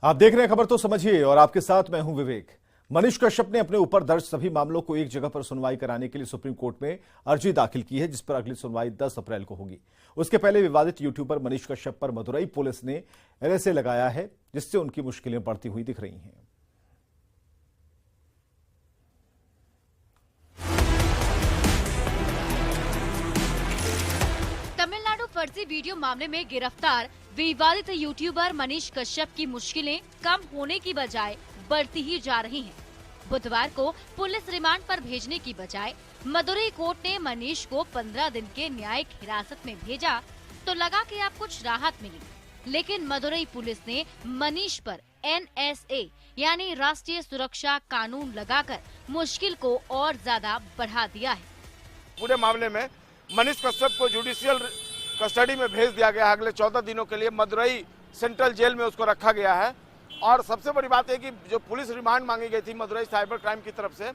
आप देख रहे हैं खबर तो समझिए और आपके साथ मैं हूं विवेक। मनीष कश्यप ने अपने ऊपर दर्ज सभी मामलों को एक जगह पर सुनवाई कराने के लिए सुप्रीम कोर्ट में अर्जी दाखिल की है, जिस पर अगली सुनवाई 10 अप्रैल को होगी। उसके पहले विवादित यूट्यूबर मनीष कश्यप पर मदुरई पुलिस ने एनएसए लगाया है, जिससे उनकी मुश्किलें बढ़ती हुई दिख रही हैं। तमिलनाडु फर्जी वीडियो मामले में गिरफ्तार विवादित यूट्यूबर मनीष कश्यप की मुश्किलें कम होने की बजाय बढ़ती ही जा रही हैं। बुधवार को पुलिस रिमांड पर भेजने की बजाय मदुरई कोर्ट ने मनीष को 15 दिन के न्यायिक हिरासत में भेजा तो लगा कि अब कुछ राहत मिली, लेकिन मदुरई पुलिस ने मनीष पर एनएसए यानी राष्ट्रीय सुरक्षा कानून लगाकर मुश्किल को और ज्यादा बढ़ा दिया है। पूरे मामले में मनीष कश्यप को जुडिशियल कस्टडी में भेज दिया गया है। अगले 14 दिनों के लिए मदुरई सेंट्रल जेल में उसको रखा गया है। और सबसे बड़ी बात है कि जो पुलिस रिमांड मांगी गई थी मदुरई साइबर क्राइम की तरफ से,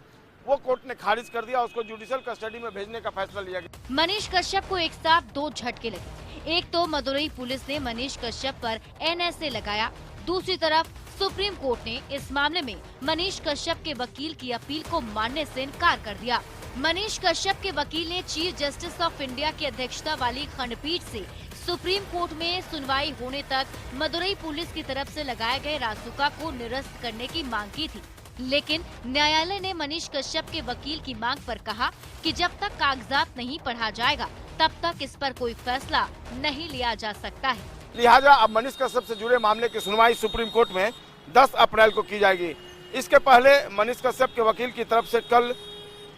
वो कोर्ट ने खारिज कर दिया। उसको जुडिशियल कस्टडी में भेजने का फैसला लिया गया। मनीष कश्यप को एक साथ दो झटके लगे। एक तो मदुरई पुलिस ने मनीष कश्यप पर एनएसए लगाया, दूसरी तरफ सुप्रीम कोर्ट ने इस मामले में मनीष कश्यप के वकील की अपील को मानने से इनकार कर दिया। मनीष कश्यप के वकील ने चीफ जस्टिस ऑफ इंडिया की अध्यक्षता वाली खंडपीठ से सुप्रीम कोर्ट में सुनवाई होने तक मदुरई पुलिस की तरफ से लगाए गए रासुका को निरस्त करने की मांग की थी, लेकिन न्यायालय ने मनीष कश्यप के वकील की मांग पर कहा कि जब तक कागजात नहीं पढ़ा जाएगा तब तक इस पर कोई फैसला नहीं लिया जा सकता है। लिहाजा अब मनीष कश्यप से जुड़े मामले की सुनवाई सुप्रीम कोर्ट में 10 अप्रैल को की जाएगी। इसके पहले मनीष कश्यप के वकील की तरफ से कल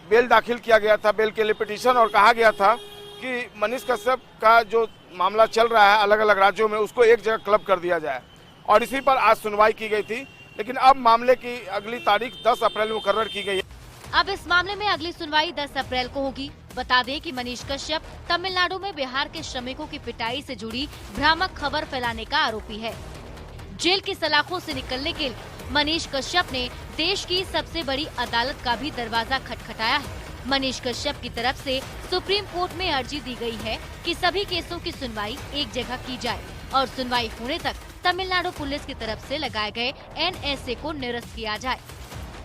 बेल दाखिल किया गया था, बेल के लिए पिटीशन, और कहा गया था कि मनीष कश्यप का जो मामला चल रहा है अलग अलग राज्यों में, उसको एक जगह क्लब कर दिया जाए, और इसी पर आज सुनवाई की गई थी। लेकिन अब मामले की अगली तारीख 10 अप्रैल मुकर्रर की गई है। अब इस मामले में अगली सुनवाई 10 अप्रैल को होगी। बता दें कि मनीष कश्यप तमिलनाडु में बिहार के श्रमिकों की पिटाई से जुड़ी भ्रामक खबर फैलाने का आरोपी है। जेल की सलाखों से निकलने के लिए मनीष कश्यप ने देश की सबसे बड़ी अदालत का भी दरवाजा खटखटाया है। मनीष कश्यप की तरफ से सुप्रीम कोर्ट में अर्जी दी गई है कि सभी केसों की सुनवाई एक जगह की जाए और सुनवाई होने तक तमिलनाडु पुलिस की तरफ से लगाए गए एनएसए को निरस्त किया जाए।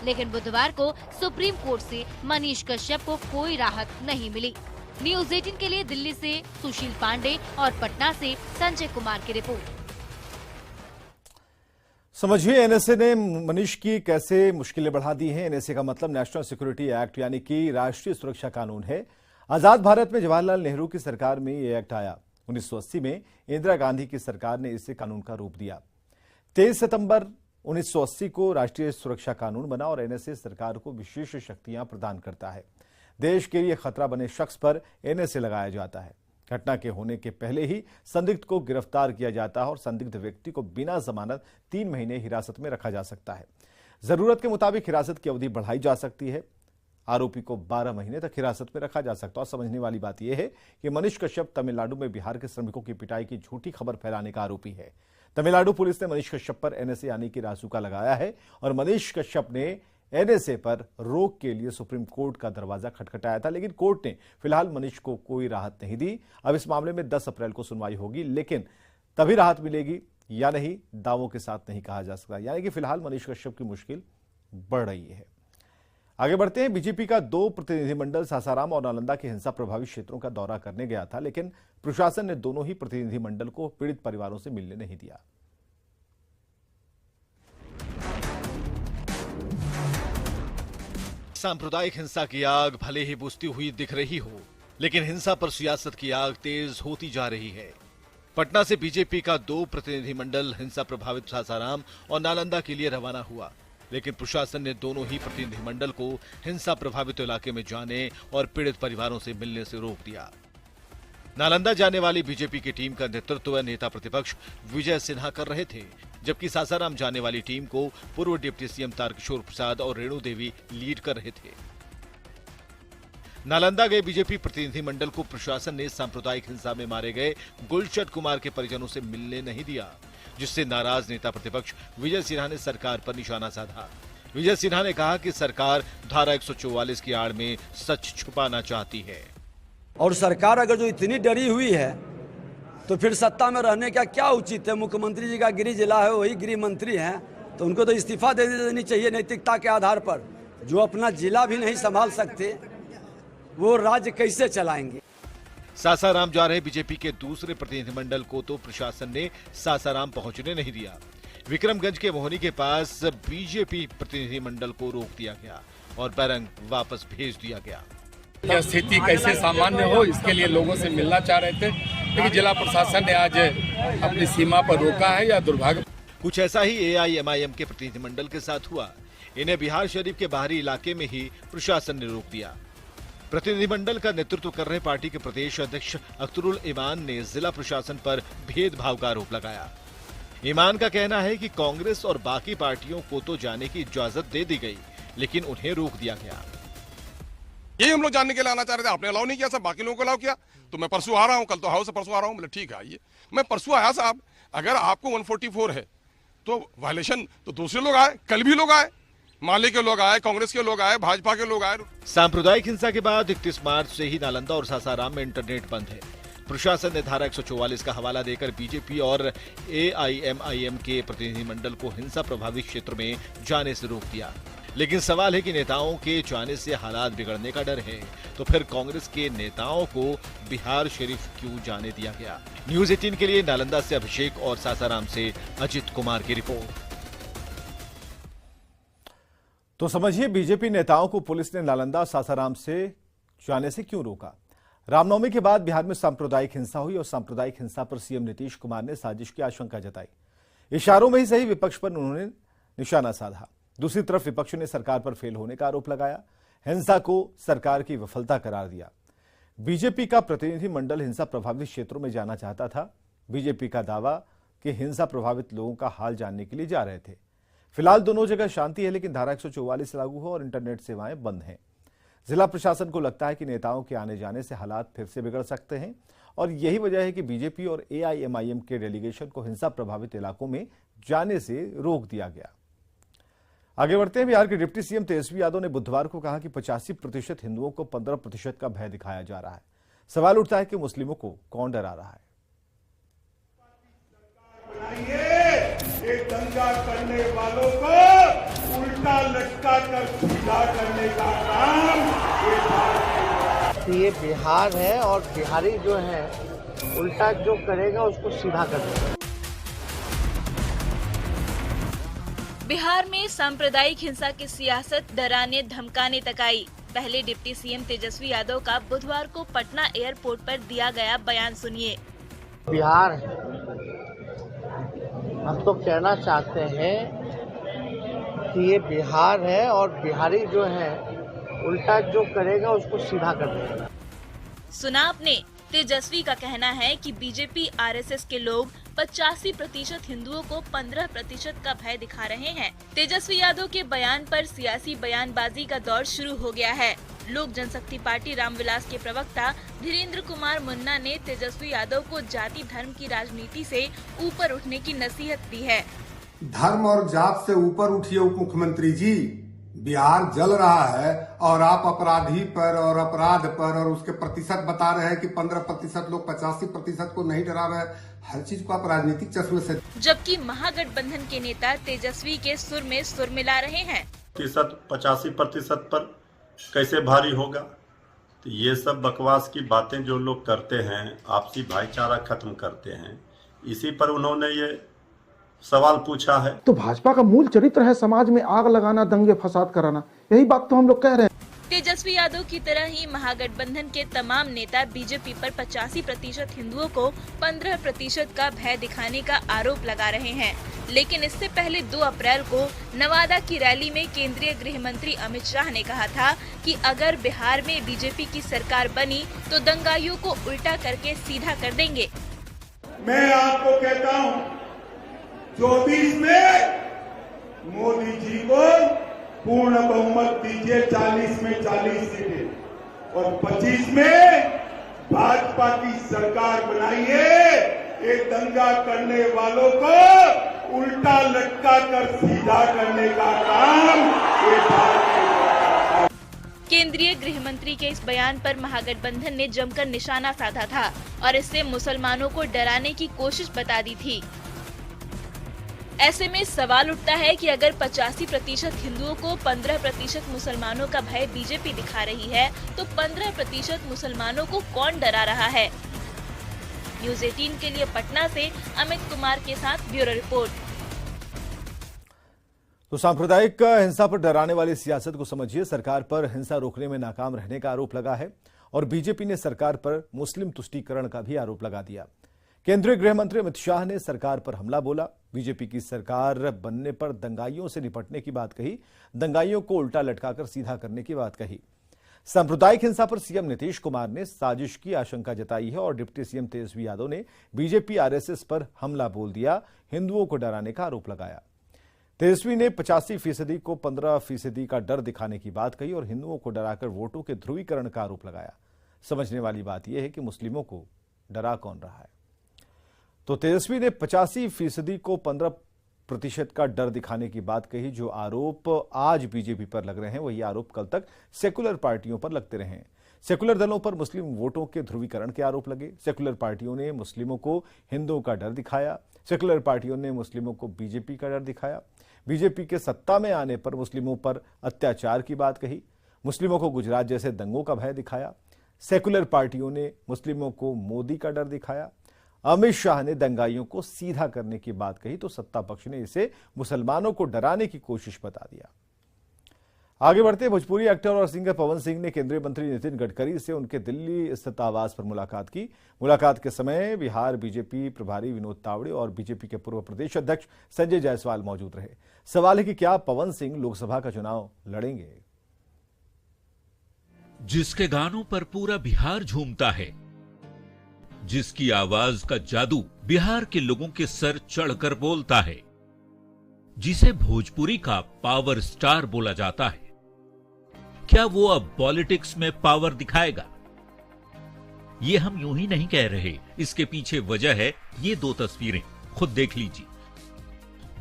लेकिन बुधवार को सुप्रीम कोर्ट से मनीष कश्यप को कोई राहत नहीं मिली। न्यूज 18 के लिए दिल्ली से सुशील पांडे और पटना से संजय कुमार की रिपोर्ट। समझिए एनएसए ने मनीष की कैसे मुश्किलें बढ़ा दी हैं। एनएसए का मतलब नेशनल सिक्योरिटी एक्ट यानी कि राष्ट्रीय सुरक्षा कानून है। आजाद भारत में जवाहरलाल नेहरू की सरकार में ये एक्ट आया। 1980 में इंदिरा गांधी की सरकार ने इसे कानून का रूप दिया। 23 सितंबर 1980 को राष्ट्रीय सुरक्षा कानून बना और एनएसए सरकार को विशेष शक्तियां प्रदान करता है। देश के लिए खतरा बने शख्स पर एनएसए लगाया जाता है। घटना के होने के पहले ही संदिग्ध को गिरफ्तार किया जाता है और संदिग्ध व्यक्ति को बिना जमानत 3 महीने हिरासत में रखा जा सकता है। जरूरत के मुताबिक हिरासत की अवधि बढ़ाई जा सकती है। आरोपी को 12 महीने तक हिरासत में रखा जा सकता है। और समझने वाली बात यह है कि मनीष कश्यप तमिलनाडु में बिहार के श्रमिकों की पिटाई की झूठी खबर फैलाने का आरोपी है। तमिलनाडु पुलिस ने मनीष कश्यप पर एनएसए यानी कि रासुका लगाया है और मनीष कश्यप ने एनएसए पर रोक के लिए सुप्रीम कोर्ट का दरवाजा खटखटाया था, लेकिन कोर्ट ने फिलहाल मनीष को कोई राहत नहीं दी। अब इस मामले में 10 अप्रैल को सुनवाई होगी, लेकिन तभी राहत मिलेगी या नहीं दावों के साथ नहीं कहा जा सकता। यानी कि फिलहाल मनीष कश्यप की मुश्किल बढ़ रही है। आगे बढ़ते हैं। बीजेपी का 2 प्रतिनिधिमंडल सासाराम और नालंदा के हिंसा प्रभावित क्षेत्रों का दौरा करने गया था, लेकिन प्रशासन ने दोनों ही प्रतिनिधिमंडल को पीड़ित परिवारों से मिलने नहीं दिया। सांप्रदायिक हिंसा की आग भले ही बुझती हुई दिख रही हो, लेकिन हिंसा पर सियासत की आग तेज होती जा रही है। पटना से बीजेपी का 2 प्रतिनिधिमंडल हिंसा प्रभावित सासाराम और नालंदा के लिए रवाना हुआ, लेकिन प्रशासन ने दोनों ही प्रतिनिधिमंडल को हिंसा प्रभावित इलाके में जाने और पीड़ित परिवारों से मिलने से रोक दिया। नालंदा जाने वाली बीजेपी की टीम का नेतृत्व नेता प्रतिपक्ष विजय सिन्हा कर रहे थे, जबकि सासाराम जाने वाली टीम को पूर्व डिप्टी सीएम तारकिशोर प्रसाद और रेणु देवी लीड कर रहे थे। नालंदा गए बीजेपी प्रतिनिधिमंडल को प्रशासन ने सांप्रदायिक हिंसा में मारे गए गुलशद कुमार के परिजनों से मिलने नहीं दिया, जिससे नाराज नेता प्रतिपक्ष विजय सिन्हा ने सरकार पर निशाना साधा। विजय सिन्हा ने कहा कि सरकार धारा 144 की आड़ में सच छुपाना चाहती है। और सरकार अगर जो इतनी डरी हुई है तो फिर सत्ता में रहने का क्या उचित है? मुख्यमंत्री जी का गृह जिला है, वही गृह मंत्री हैं, तो उनको तो इस्तीफा दे देनी चाहिए नैतिकता के आधार पर। जो अपना जिला भी नहीं संभाल सकते वो राज्य कैसे चलाएंगे? सासाराम जा रहे बीजेपी के दूसरे प्रतिनिधिमंडल को तो प्रशासन ने सासाराम पहुंचने नहीं दिया। विक्रमगंज के मोहनी के पास बीजेपी प्रतिनिधिमंडल को रोक दिया गया और बैरंग वापस भेज दिया गया। यह स्थिति कैसे सामान्य हो, इसके लिए लोगों से मिलना चाह रहे थे, लेकिन जिला प्रशासन ने आज अपनी सीमा पर रोका है। या दुर्भाग्य। कुछ ऐसा ही AIMIM के प्रतिनिधिमंडल के साथ हुआ। इन्हें बिहार शरीफ के बाहरी इलाके में ही प्रशासन ने रोक दिया। प्रतिनिधिमंडल का नेतृत्व कर रहे पार्टी के प्रदेश अध्यक्ष अख्तरुल ईमान ने जिला प्रशासन पर भेदभाव का आरोप लगाया। ईमान का कहना है कि कांग्रेस और बाकी पार्टियों को तो जाने की इजाजत दे दी गई, लेकिन उन्हें रोक दिया गया। यही हम लोग जानने के लिए आना चाह रहे थे, आपने अलाउ नहीं किया साहब, बाकी लोगों को अलाउ किया। तो मैं परसों आ रहा हूँ, कल तो हाउस से परसों आ रहा हूँ, बोले ठीक है आइए। मैं परसों आया साहब, अगर आपको 144 है तो वायलेशन तो दूसरे लोग आए, कल भी लोग आए, माले के लोग आए, कांग्रेस के लोग आए, भाजपा के लोग आए। सांप्रदायिक हिंसा के बाद 31 मार्च से ही नालंदा और सासाराम में इंटरनेट बंद है। प्रशासन ने धारा 144 का हवाला देकर बीजेपी और AIMIM के प्रतिनिधिमंडल को हिंसा प्रभावित क्षेत्र में जाने से रोक दिया। लेकिन सवाल है कि नेताओं के जाने से हालात बिगड़ने का डर है, तो फिर कांग्रेस के नेताओं को बिहार शरीफ क्यों जाने दिया गया? न्यूज़ 18 के लिए नालंदा से अभिषेक और सासाराम से अजित कुमार की रिपोर्ट। तो समझिए बीजेपी नेताओं को पुलिस ने नालंदा और सासाराम से जाने से क्यों रोका। रामनवमी के बाद बिहार में सांप्रदायिक हिंसा हुई और सांप्रदायिक हिंसा पर सीएम नीतीश कुमार ने साजिश की आशंका जताई। इशारों में ही सही विपक्ष पर उन्होंने निशाना साधा। दूसरी तरफ विपक्ष ने सरकार पर फेल होने का आरोप लगाया, हिंसा को सरकार की विफलता करार दिया। बीजेपी का प्रतिनिधिमंडल हिंसा प्रभावित क्षेत्रों में जाना चाहता था। बीजेपी का दावा कि हिंसा प्रभावित लोगों का हाल जानने के लिए जा रहे थे। फिलहाल दोनों जगह शांति है, लेकिन धारा 144 लागू हो और इंटरनेट सेवाएं बंद हैं। जिला प्रशासन को लगता है कि नेताओं के आने जाने से हालात फिर से बिगड़ सकते हैं और यही वजह है कि बीजेपी और AIMIM के डेलीगेशन को हिंसा प्रभावित इलाकों में जाने से रोक दिया गया। आगे बढ़ते हैं। बिहार के डिप्टी सीएम तेजस्वी यादव ने बुधवार को कहा कि 85% हिंदुओं को 15% का भय दिखाया जा रहा है। सवाल उठता है कि मुस्लिमों को कौन डरा रहा है। दंगा करने वालों को उल्टा लटका कर सीधा करने का काम ये बिहार है और बिहारी जो है उल्टा जो करेगा उसको सीधा कर देगा। बिहार में सांप्रदायिक हिंसा की सियासत डराने धमकाने तक आई। पहले डिप्टी सीएम तेजस्वी यादव का बुधवार को पटना एयरपोर्ट पर दिया गया बयान सुनिए। बिहार हम तो कहना चाहते हैं कि ये बिहार है और बिहारी जो है उल्टा जो करेगा उसको सीधा कर देगा। सुना आपने, तेजस्वी का कहना है कि बीजेपी RSS के लोग 85% हिंदुओं को 15% का भय दिखा रहे हैं। तेजस्वी यादव के बयान पर सियासी बयानबाजी का दौर शुरू हो गया है। लोक जनशक्ति पार्टी रामविलास के प्रवक्ता धीरेन्द्र कुमार मुन्ना ने तेजस्वी यादव को जाति धर्म की राजनीति से ऊपर उठने की नसीहत दी है। धर्म और जात से ऊपर उठिए उप मुख्यमंत्री जी, बिहार जल रहा है और आप अपराधी पर और अपराध पर और उसके प्रतिशत बता रहे हैं कि 15% लोग 85% को नहीं डरा रहे। हर चीज को आप राजनीतिक चश्मे से। जबकि महागठबंधन के नेता तेजस्वी के सुर में सुर मिला रहे हैं। 85% पर कैसे भारी होगा? तो ये सब बकवास की बातें जो लोग करते हैं, आपसी भाईचारा खत्म करते हैं, इसी पर उन्होंने ये सवाल पूछा है। तो भाजपा का मूल चरित्र है समाज में आग लगाना, दंगे फसाद कराना। यही बात तो हम लोग कह रहे हैं। तेजस्वी यादव की तरह ही महागठबंधन के तमाम नेता बीजेपी पर 85% हिंदुओं को 15% का भय दिखाने का आरोप लगा रहे हैं। लेकिन इससे पहले 2 अप्रैल को नवादा की रैली में केंद्रीय गृह मंत्री अमित शाह ने कहा था कि अगर बिहार में बीजेपी की सरकार बनी तो दंगाइयों को उल्टा करके सीधा कर देंगे। मैं आपको कहता हूँ 24 में मोदी जी को पूर्ण बहुमत दीजिए, 40 में 40 सीटें और 25 में भाजपा की सरकार बनाइए। ये दंगा करने वालों को उल्टा लटका कर सीधा करने का काम ये केंद्रीय गृह मंत्री के इस बयान पर महागठबंधन ने जमकर निशाना साधा था और इससे मुसलमानों को डराने की कोशिश बता दी थी। ऐसे में सवाल उठता है कि अगर 85% हिंदुओं को 15% मुसलमानों का भय बीजेपी दिखा रही है, तो 15% मुसलमानों को कौन डरा रहा है? न्यूज़ 18 के लिए पटना से अमित कुमार के साथ ब्यूरो रिपोर्ट। तो सांप्रदायिक हिंसा पर डराने वाली सियासत को समझिए। सरकार पर हिंसा रोकने में नाकाम रहने का आरोप लगा है और बीजेपी ने सरकार पर मुस्लिम तुष्टीकरण का भी आरोप लगा दिया। केंद्रीय गृह मंत्री अमित शाह ने सरकार पर हमला बोला। बीजेपी की सरकार बनने पर दंगाइयों से निपटने की बात कही, दंगाइयों को उल्टा लटकाकर सीधा करने की बात कही। सांप्रदायिक हिंसा पर सीएम नीतीश कुमार ने साजिश की आशंका जताई है और डिप्टी सीएम तेजस्वी यादव ने बीजेपी आरएसएस पर हमला बोल दिया, हिंदुओं को डराने का आरोप लगाया। तेजस्वी ने 85% को 15% का डर दिखाने की बात कही और हिंदुओं को डराकर वोटों के ध्रुवीकरण का आरोप लगाया। समझने वाली बात यह है कि मुस्लिमों को डरा कौन रहा है। तो तेजस्वी ने 85% को 15% का डर दिखाने की बात कही। जो आरोप आज बीजेपी पर लग रहे हैं वही आरोप कल तक सेकुलर पार्टियों पर लगते रहे। सेकुलर दलों पर मुस्लिम वोटों के ध्रुवीकरण के आरोप लगे। सेकुलर पार्टियों ने मुस्लिमों को हिंदुओं का डर दिखाया। सेकुलर पार्टियों ने मुस्लिमों को बीजेपी का डर दिखाया। बीजेपी के सत्ता में आने पर मुस्लिमों पर अत्याचार की बात कही। मुस्लिमों को गुजरात जैसे दंगों का भय दिखाया। सेकुलर पार्टियों ने मुस्लिमों को मोदी का डर दिखाया। अमित शाह ने दंगाइयों को सीधा करने की बात कही तो सत्ता पक्ष ने इसे मुसलमानों को डराने की कोशिश बता दिया। आगे बढ़ते भोजपुरी एक्टर और सिंगर पवन सिंह ने केंद्रीय मंत्री नितिन गडकरी से उनके दिल्ली स्थित आवास पर मुलाकात की। मुलाकात के समय बिहार बीजेपी प्रभारी विनोद तावड़े और बीजेपी के पूर्व प्रदेश अध्यक्ष संजय जायसवाल मौजूद रहे। सवाल है कि क्या पवन सिंह लोकसभा का चुनाव लड़ेंगे? जिसके गानों पर पूरा बिहार झूमता है, जिसकी आवाज का जादू बिहार के लोगों के सर चढ़कर बोलता है, जिसे भोजपुरी का पावर स्टार बोला जाता है, क्या वो अब पॉलिटिक्स में पावर दिखाएगा? ये हम यूं ही नहीं कह रहे, इसके पीछे वजह है ये दो तस्वीरें, खुद देख लीजिए।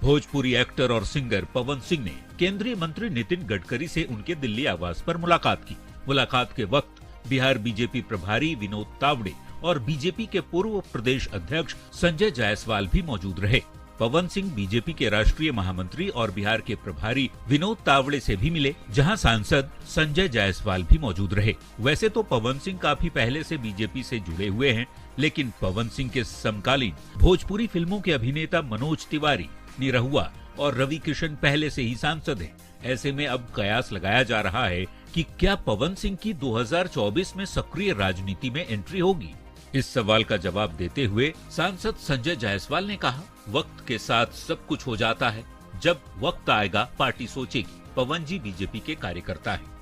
भोजपुरी एक्टर और सिंगर पवन सिंह ने केंद्रीय मंत्री नितिन गडकरी से उनके दिल्ली आवास पर मुलाकात की। मुलाकात के वक्त बिहार बीजेपी प्रभारी विनोद तावड़े और बीजेपी के पूर्व प्रदेश अध्यक्ष संजय जायसवाल भी मौजूद रहे। पवन सिंह बीजेपी के राष्ट्रीय महामंत्री और बिहार के प्रभारी विनोद तावड़े से भी मिले, जहां सांसद संजय जायसवाल भी मौजूद रहे। वैसे तो पवन सिंह काफी पहले से बीजेपी से जुड़े हुए हैं, लेकिन पवन सिंह के समकालीन भोजपुरी फिल्मों के अभिनेता मनोज तिवारी, निरहुआ और रवि किशन पहले से ही सांसद हैं। ऐसे में अब कयास लगाया जा रहा है कि क्या पवन सिंह की 2024 में सक्रिय राजनीति में एंट्री होगी। इस सवाल का जवाब देते हुए सांसद संजय जायसवाल ने कहा, वक्त के साथ सब कुछ हो जाता है, जब वक्त आएगा पार्टी सोचेगी। पवन जी बीजेपी के कार्यकर्ता हैं।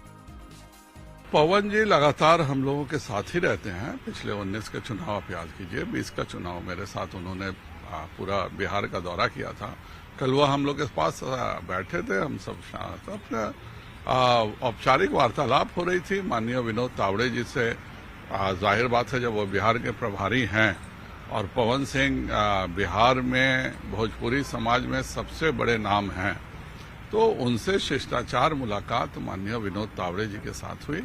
पवन जी लगातार हम लोगों के साथ ही रहते हैं। पिछले 19 के चुनाव आप याद कीजिए, 20 का चुनाव मेरे साथ उन्होंने पूरा बिहार का दौरा किया था। कल वो हम लोग के पास बैठे थे, हम सब अपने औपचारिक वार्तालाप हो रही थी माननीय विनोद तावड़े जी से। जाहिर बात है जब वो बिहार के प्रभारी हैं और पवन सिंह बिहार में भोजपुरी समाज में सबसे बड़े नाम हैं, तो उनसे शिष्टाचार मुलाकात माननीय विनोद तावड़े जी के साथ हुई।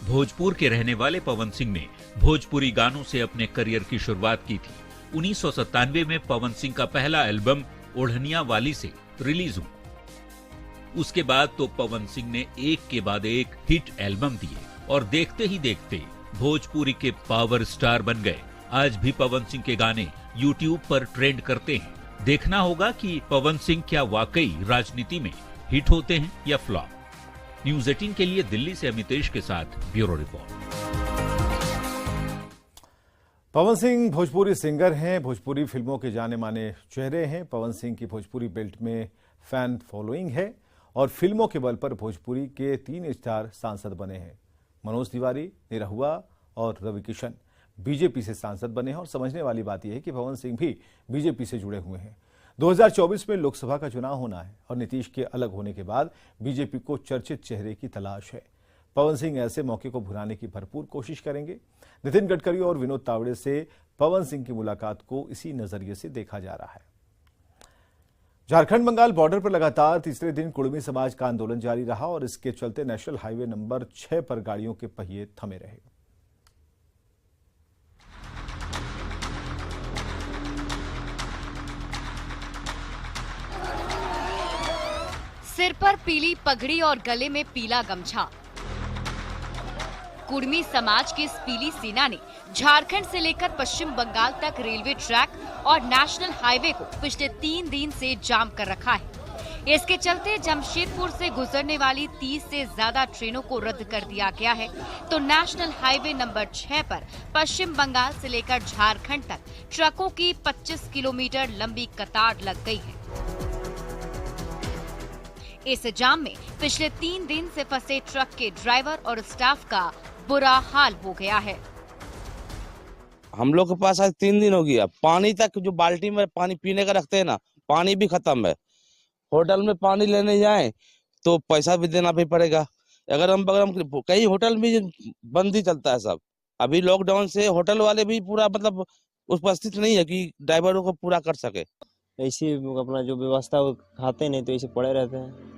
भोजपुर के रहने वाले पवन सिंह ने भोजपुरी गानों से अपने करियर की शुरुआत की थी। 1997 में पवन सिंह का पहला एल्बम ओढ़निया वाली से रिलीज हुआ। उसके बाद तो पवन सिंह ने एक के बाद एक हिट एल्बम दिए और देखते ही देखते भोजपुरी के पावर स्टार बन गए। आज भी पवन सिंह के गाने YouTube पर ट्रेंड करते हैं। देखना होगा कि पवन सिंह क्या वाकई राजनीति में हिट होते हैं या फ्लॉप। न्यूज़ 18 के लिए दिल्ली से अमितेश के साथ bureau report. Pawan Singh Bhojpuri singer हैं, भोजपुरी फिल्मों के जाने माने चेहरे हैं। पवन सिंह की भोजपुरी बेल्ट में फैन फॉलोइंग है और फिल्मों के बल पर भोजपुरी के 3 स्टार सांसद बने हैं। मनोज तिवारी, निरहुआ और रवि किशन बीजेपी से सांसद बने हैं और समझने वाली बात यह है कि पवन सिंह भी बीजेपी से जुड़े हुए हैं। 2024 में लोकसभा का चुनाव होना है और नीतीश के अलग होने के बाद बीजेपी को चर्चित चेहरे की तलाश है। पवन सिंह ऐसे मौके को भुनाने की भरपूर कोशिश करेंगे। नितिन गडकरी और विनोद तावड़े से पवन सिंह की मुलाकात को इसी नजरिए से देखा जा रहा है। झारखंड बंगाल बॉर्डर पर लगातार तीसरे दिन कुड़मी समाज का आंदोलन जारी रहा और इसके चलते नेशनल हाईवे नंबर 6 पर गाड़ियों के पहिए थमे रहे। सिर पर पीली पगड़ी और गले में पीला गमछा। कुड़मी समाज की इस पीली सेना ने झारखंड से लेकर पश्चिम बंगाल तक रेलवे ट्रैक और नेशनल हाईवे को पिछले 3 दिन से जाम कर रखा है। इसके चलते जमशेदपुर से गुजरने वाली 30 से ज्यादा ट्रेनों को रद्द कर दिया गया है, तो नेशनल हाईवे नंबर 6 पर पश्चिम बंगाल से लेकर झारखंड तक ट्रकों की 25 किलोमीटर लंबी कतार लग गई है। इस जाम में पिछले 3 दिन से फंसे ट्रक के ड्राइवर और स्टाफ का बुरा हाल हो गया है। हम लोग के पास आज 3 दिन हो गया, पानी तक जो बाल्टी में पानी पीने का रखते हैं ना, पानी भी खत्म है। होटल में पानी लेने जाएं तो पैसा भी देना भी पड़ेगा। अगर हम कई होटल में बंद ही चलता है सब। अभी लॉकडाउन से होटल वाले भी पूरा मतलब उपस्थित नहीं है कि ड्राइवरों को पूरा कर सके। ऐसी अपना जो व्यवस्था वो खाते नहीं तो ऐसे पड़े रहते हैं।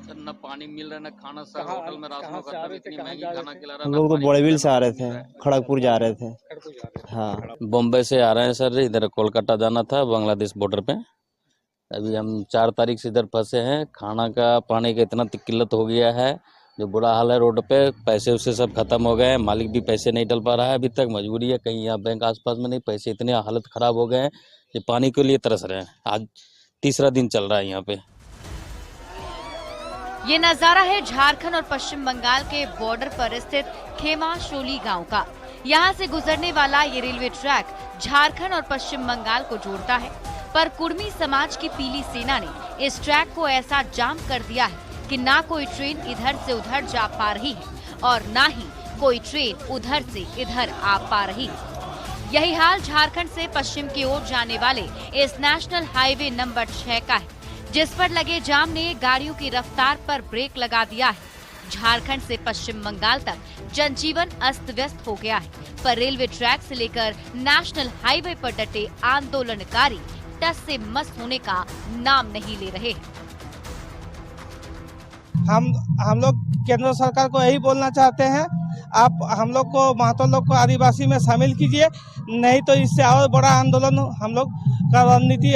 सर न पानी मिल रहा है न खाना, सब होटल में राशन का इतनी महंगी खाना खिला रहा है। हम लोग तो बड़ेबिल से आ रहे थे, खड़गपुर जा रहे थे। हाँ, बॉम्बे से आ रहे हैं सर, इधर कोलकाता जाना था बांग्लादेश बॉर्डर पे। अभी हम 4 तारीख से इधर फंसे हैं। खाना का पानी का इतना किल्लत हो गया है, जो बुरा हाल है रोड पे। पैसे उससे सब खत्म हो गए हैं, मालिक भी पैसे नहीं डल पा रहा है अभी तक। मजबूरी है, कहीं यहाँ बैंक आसपास में नहीं, पैसे इतने हालत खराब हो गए हैं कि पानी के लिए तरस रहे हैं। आज तीसरा दिन चल रहा है यहाँ पे। ये नजारा है झारखंड और पश्चिम बंगाल के बॉर्डर पर स्थित खेमाशोली गांव का। यहाँ से गुजरने वाला ये रेलवे ट्रैक झारखंड और पश्चिम बंगाल को जोड़ता है, पर कुड़मी समाज की पीली सेना ने इस ट्रैक को ऐसा जाम कर दिया है कि ना कोई ट्रेन इधर से उधर जा पा रही है और ना ही कोई ट्रेन उधर से इधर आ पा रही है। यही हाल झारखंड से पश्चिम की ओर जाने वाले इस नेशनल हाईवे नंबर 6 का है, जिस पर लगे जाम ने गाड़ियों की रफ्तार पर ब्रेक लगा दिया है। झारखंड से पश्चिम बंगाल तक जनजीवन अस्त व्यस्त हो गया है, पर रेलवे ट्रैक से लेकर नेशनल हाईवे पर डटे आंदोलनकारी टस से मस होने का नाम नहीं ले रहे हैं। हम लोग केंद्र सरकार को यही बोलना चाहते हैं, आप हम लोग को महतो लोग को आदिवासी में शामिल कीजिए, नहीं तो इससे और बड़ा आंदोलन हम लोग का रणनीति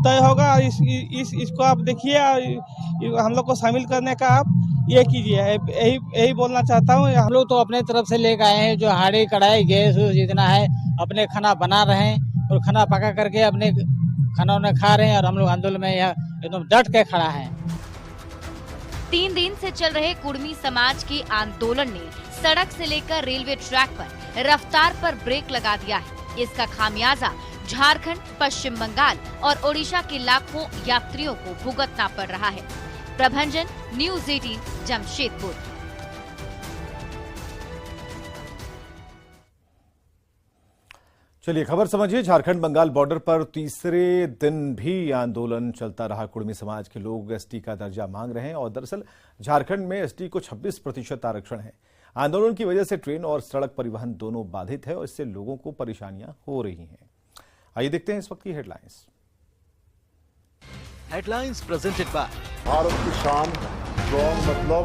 तय होगा। इसको आप देखिए, हम लोग को शामिल करने का आप ये कीजिए, यही बोलना चाहता हूँ। हम लोग तो अपने तरफ से लेकर आए हैं, जो हाड़ी कढ़ाई गैस जितना है अपने खाना बना रहे हैं और खाना पका करके अपने खाना उन्हें खा रहे हैं, और हम लोग आंदोलन में एकदम डट के खड़ा है। 3 दिन से चल रहे कुड़मी समाज के आंदोलन ने सड़क से लेकर रेलवे ट्रैक पर रफ्तार पर ब्रेक लगा दिया है। इसका खामियाजा झारखंड, पश्चिम बंगाल और ओडिशा के लाखों यात्रियों को भुगतना पड़ रहा है। प्रभंजन, न्यूज़ 18, जमशेदपुर। चलिए खबर समझिए। झारखंड बंगाल बॉर्डर पर तीसरे दिन भी आंदोलन चलता रहा। कुड़मी समाज के लोग एसटी का दर्जा मांग रहे हैं और दरअसल झारखंड में एसटी को 26% आरक्षण है। आंदोलन की वजह से ट्रेन और सड़क परिवहन दोनों बाधित है और इससे लोगों को परेशानियां हो रही हैं। आइए देखते हैं इस वक्त की headlines. Headlines presented by Bharat की शान, स्ट्रॉन्ग मतलब